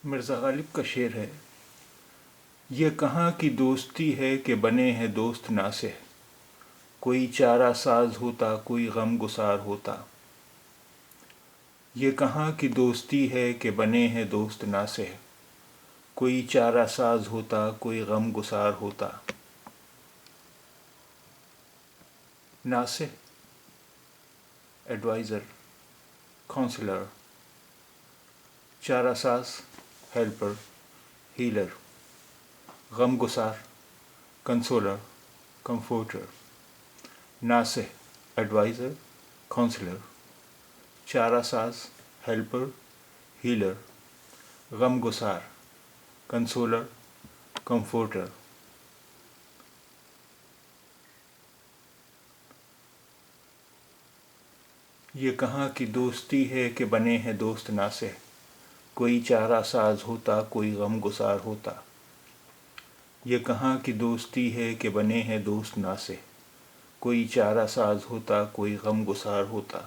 مرزا غالب کا شعر ہے، یہ کہاں کی دوستی ہے کہ بنے ہیں دوست ناصح، کوئی چارہ ساز ہوتا کوئی غم گسار ہوتا۔ یہ کہاں کی دوستی ہے کہ بنے ہیں دوست ناصح، کوئی چارہ ساز ہوتا کوئی غم گسار ہوتا۔ ناصح، ایڈوائزر، کونسلر، چارہ ساز، ہیلپر، ہیلر، غم گسار، کنسولر، کمفورٹر۔ ناصح، ایڈوائزر، کونسلر، چارہ ساز، ہیلپر، ہیلر، غم گسار، کنسولر، کمفورٹر۔ یہ کہاں کی دوستی ہے کہ بنے ہیں دوست ناصح، کوئی چارہ ساز ہوتا کوئی غم گسار ہوتا۔ یہ کہاں کی دوستی ہے کہ بنے ہیں دوست ناصح، کوئی چارہ ساز ہوتا کوئی غم گسار ہوتا۔